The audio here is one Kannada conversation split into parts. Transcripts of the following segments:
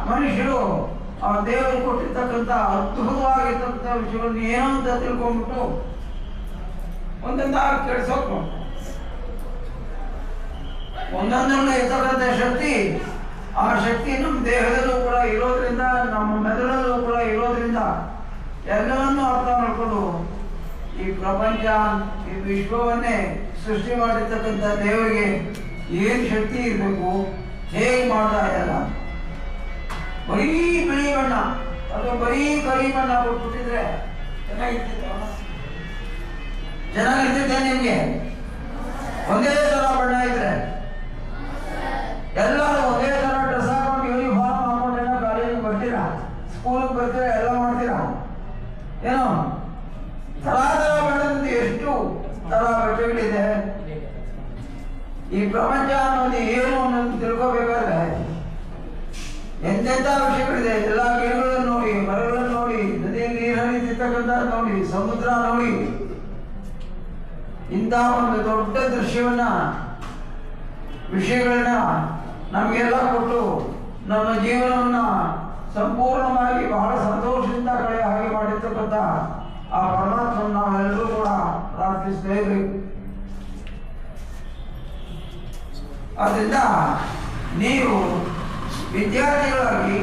ಮನುಷ್ಯರು ಆ ದೇವರು ಕೊಟ್ಟಿರ್ತಕ್ಕಂಥ ಅದ್ಭುತವಾಗಿರ್ತಕ್ಕಂಥ ವಿಷಯಗಳನ್ನು ಏನೋ ಅಂತ ತಿಳ್ಕೊಂಡ್ಬಿಟ್ಟು ಒಂದೊಂದಾಗಿ ಕೆಡ್ಸೋಕ್ ಮಾಡ್ತಾರೆ. ಒಂದೊಂದನ್ನು ಇರ್ತಕ್ಕಂಥ ಶಕ್ತಿ, ಆ ಶಕ್ತಿ ನಮ್ಮ ದೇಹದಲ್ಲೂ ಕೂಡ ಇರೋದ್ರಿಂದ, ನಮ್ಮ ಮೆದುಳಲ್ಲೂ ಕೂಡ ಇರೋದ್ರಿಂದ ಎಲ್ಲವನ್ನೂ ಅರ್ಥ ಮಾಡಿಕೊಂಡು ಈ ಪ್ರಪಂಚ, ಈ ವಿಶ್ವವನ್ನೇ ಸೃಷ್ಟಿ ಮಾಡಿರ್ತಕ್ಕಂಥ ದೇವರಿಗೆ ಏನು ಶಕ್ತಿ ಇರಬೇಕು, ಹೇಗೆ ಮಾಡ್ತಾ ಇಲ್ಲ. ಬರೀ ಬಿಳಿ ಬಣ್ಣ ಅಥವಾ ಬರೀ ಕರಿ ಬಣ್ಣ ಕೊಟ್ಬಿಟ್ಟಿದ್ರೆ ಚೆನ್ನಾಗಿರ್ತಿದ್ದೆ ನಿಮ್ಗೆ. ಒಂದೇ ತರ ಬಣ್ಣ ಇದ್ರೆ ಎಲ್ಲರೂ ಒಂದೇ ತರ ಡ್ರೆಸ್ ಹಾಕೊಂಡು ಯೂನಿಫಾರ್ಮ್ ಹಾಕೊಂಡೆಲ್ಲ ಕಾಲೇಜಿಗೆ ಬರ್ತೀರಾ, ಸ್ಕೂಲಿಗೆ ಬರ್ತೀರಾ, ಎಲ್ಲ ಮಾಡ್ತೀರಾ. ಏನೋ ತರ ತರ ಬಣ್ಣದಿಂದ ಎಷ್ಟು ತರ ಬಟ್ಟೆಗಳಿದೆ. ಈ ಪ್ರಪಂಚ ಅನ್ನೋದು ಏನು ಅನ್ನೋದು ತಿಳ್ಕೋಬೇಕಾದ್ರೆ ಎಂತೆಂಥ ವಿಷಯಗಳಿದೆ. ಎಲ್ಲ ಗಿಡಗಳನ್ನು ನೋಡಿ, ಮರಗಳನ್ನು ನೋಡಿ, ನದಿಯಲ್ಲಿ ನೀರು ಹರಿತಿರ್ತಕ್ಕಂಥ ನೋಡಿ, ಸಮುದ್ರ ನೋಡಿ, ಇಂಥ ಒಂದು ದೊಡ್ಡ ದೃಶ್ಯವನ್ನ, ವಿಷಯಗಳನ್ನ ನಮಗೆಲ್ಲ ಕೊಟ್ಟು ನಮ್ಮ ಜೀವನವನ್ನ ಸಂಪೂರ್ಣವಾಗಿ ಬಹಳ ಸಂತೋಷದಿಂದ ಕಳೆಯ ಹಾಗೆ ಮಾಡಿರ್ತಕ್ಕಂಥ ಆ ಪರಮಾತ್ಮನ ನಾವೆಲ್ಲರೂ ಕೂಡ ಪ್ರಾರ್ಥಿಸ್ತೇವೆ. ಆದ್ದರಿಂದ ನೀವು ವಿದ್ಯಾರ್ಥಿಗಳಾಗಿ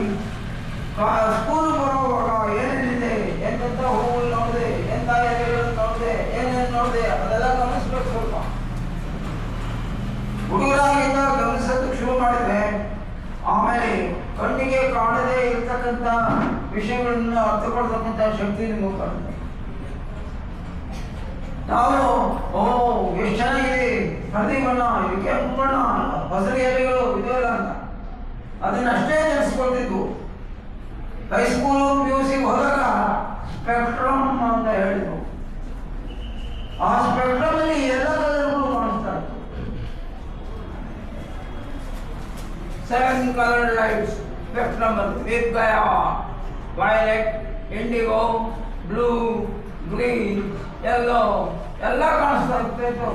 ಸ್ಕೂಲ್ ಬರುವಾಗ ಏನೇನಿದೆ, ಎಂತೆಂಥ ಹೂವು ನೋಡಿದೆ, ಎಂಥ ಎಲೆಗಳನ್ನು ನೋಡಿದೆ, ಏನೇನು ನೋಡಿದೆ ಅದೆಲ್ಲ ಗಮನಿಸ್ಬೇಕು. ಸ್ವಲ್ಪ ಹುಡುಗರಾಗಿಂದ ಗಮನಿಸೋದಕ್ಕೆ ಶುರು ಮಾಡಿದ್ರೆ ಆಮೇಲೆ ಕಣ್ಣಿಗೆ ಕಾಣದೇ ಇರ್ತಕ್ಕಂಥ ವಿಷಯಗಳನ್ನು ಅರ್ಥಕೊಳ್ತಕ್ಕಂಥ ಶಕ್ತಿ ನಿಮಗೆ ಕಾಣುತ್ತೆ. ನಾವು ಎಷ್ಟು ಚೆನ್ನಾಗಿದೆ, ಹಳದಿ ಬಣ್ಣ, ಇದು ಕೆಂಪು ಬಣ್ಣ, ಹಸಿರು ಎಲೆಗಳು ಇದೆಲ್ಲ ಅಂತ ಅದನ್ನಷ್ಟೇ ನೆನೆಸ್ಕೊಳ್ತಿದ್ವು. ಹೈಸ್ಕೂಲು PUC ಹೋದಾಗ ಸ್ಪೆಕ್ಟ್ರಮ್ ಅಂತ ಹೇಳಿದ್ರು. ಆ ಸ್ಪೆಕ್ಟ್ರಮ್ ಅಲ್ಲಿ ಎಲ್ಲ ಕಲರ್ಗಳು ಕಾಣಿಸ್ತಾ ಇತ್ತು. 7 colored lights spectrum with Gaia, violet, indigo, blue, green, yellow ಎಲ್ಲ ಕಾಣಿಸ್ತಾ ಇತ್ತು.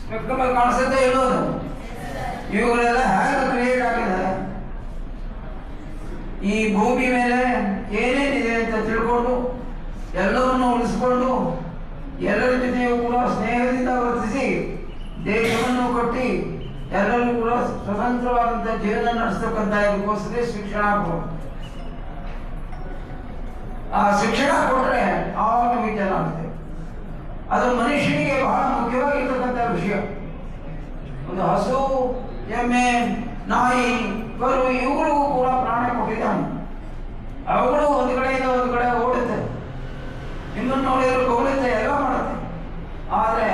ಸ್ಪೆಕ್ಟ್ರಮ್ ಅಲ್ಲಿ ಕಾಣಿಸುತ್ತೆ ಇಲ್ಲೋದು. ಇವುಗಳೆಲ್ಲ ಹೇಗೆ ಕ್ರಿಯೇಟ್ ಆಗಿದೆ, ಈ ಭೂಮಿ ಮೇಲೆ ಏನೇನಿದೆ ಅಂತ ತಿಳ್ಕೊಂಡು ಎಲ್ಲವನ್ನು ಉಳಿಸ್ಕೊಂಡು ಎಲ್ಲರ ಜೊತೆಯೂ ಕೂಡ ಸ್ನೇಹದಿಂದ ವರ್ತಿಸಿ ದೇಶವನ್ನು ಕಟ್ಟಿ ಎಲ್ಲರೂ ಕೂಡ ಸ್ವತಂತ್ರವಾದಂಥ ಜೀವನ ನಡೆಸ್ತಕ್ಕಂಥ ಇದಕ್ಕೋಸ್ಕರ ಶಿಕ್ಷಣ ಕೊಡೋದು. ಆ ಶಿಕ್ಷಣ ಕೊಟ್ಟರೆ ಆವಾಗ ನಮಗೆ ಚೆನ್ನಾಗುತ್ತೆ. ಅದು ಮನುಷ್ಯನಿಗೆ ಬಹಳ ಮುಖ್ಯವಾಗಿರ್ತಕ್ಕಂಥ ವಿಷಯ. ಒಂದು ಹಸು, ಎಮ್ಮೆ, ನಾಯಿ, ಕರು ಇವುಗಳಿಗೂ ಕೂಡ ಪ್ರಾಣ ಕೊಟ್ಟಿದ್ದಾನೆ. ಅವುಗಳು ಒಂದು ಕಡೆಯಿಂದ ಒಂದು ಕಡೆ ಓಡುತ್ತೆ, ನಿಮ್ಮನ್ನು ನೋಡಿದ್ರೆ ಹೋಗುತ್ತೆ, ಎಲ್ಲ ಮಾಡುತ್ತೆ. ಆದರೆ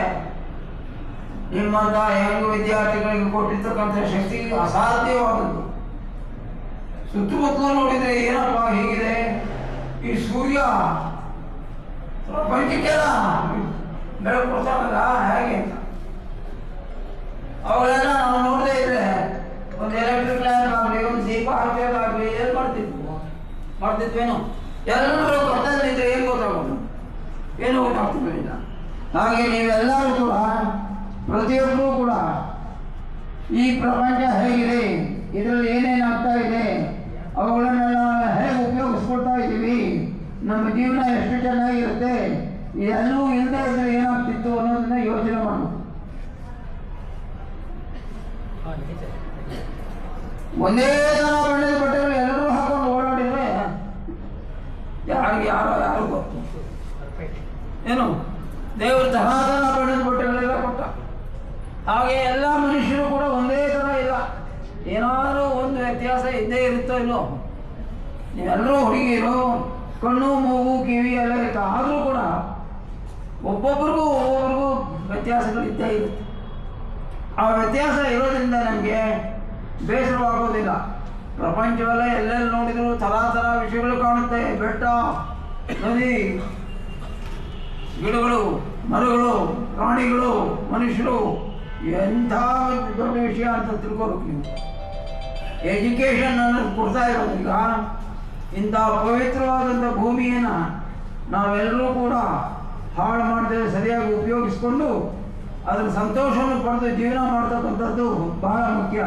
ನಿಮ್ಮಂತ ಹೆಂಗು ವಿದ್ಯಾರ್ಥಿಗಳಿಗೆ ಕೊಟ್ಟಿರ್ತಕ್ಕಂಥ ಶಕ್ತಿ ಅಸಾಧ್ಯವಾದದ್ದು. ಸುತ್ತಮುತ್ತಲು ನೋಡಿದ್ರೆ ಏನಪ್ಪ ಹೀಗಿದೆ, ಈ ಸೂರ್ಯ ಪ್ರಪಂಚಕ್ಕೆಲ್ಲ ಬೆಳಕು ಕೊಡ್ತಾನಲ್ಲ ಹೇಗೆ ಅಂತ ಅವುಗಳೆಲ್ಲ ನಾವು ನೋಡದೇ ಇದ್ರೆ ಒಂದು ಎಲೆಕ್ಟ್ರಿಕ್ ಲ್ಯಾಂಪ್ ಆಗಲಿ, ಒಂದು ದೀಪ ಹಾಕೋದಾಗಲಿ ಏನು ಮಾಡ್ತಿದ್ವೇನೋ. ಎಲ್ಲರೂ ಗೊತ್ತಾಗಲಿದ್ರೆ ಏನು ಗೊತ್ತಾಗೋದು, ಏನು ಗೊತ್ತಾಗ್ತಿದ್ವಿಲ್ಲ. ಹಾಗೆ ನೀವೆಲ್ಲರೂ ಕೂಡ ಪ್ರತಿಯೊಬ್ಬರೂ ಕೂಡ ಈ ಪ್ರಪಂಚ ಹೇಗಿದೆ, ಇದರಲ್ಲಿ ಏನೇನಾಗ್ತಾ ಇದೆ, ಅವುಗಳನ್ನೆಲ್ಲ ಹೇಗೆ ಉಪಯೋಗಿಸ್ಕೊಳ್ತಾ ಇದ್ದೀವಿ, ನಮ್ಮ ಜೀವನ ಎಷ್ಟು ಚೆನ್ನಾಗಿರುತ್ತೆ, ಇದೆಲ್ಲೂ ಇಲ್ಲದೆ ಇದ್ರೆ ಏನಾಗ್ತಿತ್ತು ಅನ್ನೋದನ್ನ ಯೋಚನೆ ಮಾಡಬೇಕು. ಒಂದೇ ತರ ಬಣ್ಣದ ಬಟ್ಟೆಗಳು ಎಲ್ಲರೂ ಹಾಕೊಂಡು ಓಡಾಡಿದ್ರೆ ಯಾರು ಗೊತ್ತು ಏನು. ದೇವರು ತರ ಬಣ್ಣದ ಬಟ್ಟೆಗಳೆಲ್ಲ ಕೊಟ್ಟ. ಹಾಗೆ ಎಲ್ಲ ಮನುಷ್ಯರು ಕೂಡ ಒಂದೇ ತರ ಇಲ್ಲ, ಏನಾದರೂ ಒಂದು ವ್ಯತ್ಯಾಸ ಇದ್ದೇ ಇರುತ್ತೋ ಇಲ್ಲೋ. ನೀವೆಲ್ಲರೂ ಹುಡುಗಿರು, ಕಣ್ಣು ಮೂಗು ಕಿವಿ ಎಲ್ಲ ಇರುತ್ತೆ, ಆದರೂ ಕೂಡ ಒಬ್ಬೊಬ್ರಿಗೂ ವ್ಯತ್ಯಾಸಗಳು ಇದ್ದೇ ಇರುತ್ತೆ. ಆ ವ್ಯತ್ಯಾಸ ಇರೋದ್ರಿಂದ ನಮಗೆ ಬೇಸರವಾಗೋದಿಲ್ಲ. ಪ್ರಪಂಚವೆಲ್ಲ ಎಲ್ಲೆಲ್ಲಿ ನೋಡಿದ್ರು ಥರ ವಿಷಯಗಳು ಕಾಣುತ್ತೆ. ಬೆಟ್ಟ, ನದಿ, ಗಿಡಗಳು, ಮರಗಳು, ಪ್ರಾಣಿಗಳು, ಮನುಷ್ಯರು, ಎಂಥ ದೊಡ್ಡ ವಿಷಯ ಅಂತ ತಿಳ್ಕೋಬೇಕು ನೀವು. ಎಜುಕೇಷನ್ ಅನ್ನೋದು ಕೊಡ್ತಾ ಇರೋದು. ಈಗ ಇಂಥ ಪವಿತ್ರವಾದಂಥ ಭೂಮಿಯನ್ನು ನಾವೆಲ್ಲರೂ ಕೂಡ ಹಾಳು ಮಾಡದೆ ಸರಿಯಾಗಿ ಉಪಯೋಗಿಸ್ಕೊಂಡು ಅದರ ಸಂತೋಷವನ್ನು ಪಡೆದು ಜೀವನ ಮಾಡ್ತಕ್ಕಂಥದ್ದು ಬಹಳ ಮುಖ್ಯ.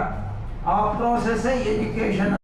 ಆ ಪ್ರೋಸೆಸ್ಸೇ ಎಜುಕೇಷನ್.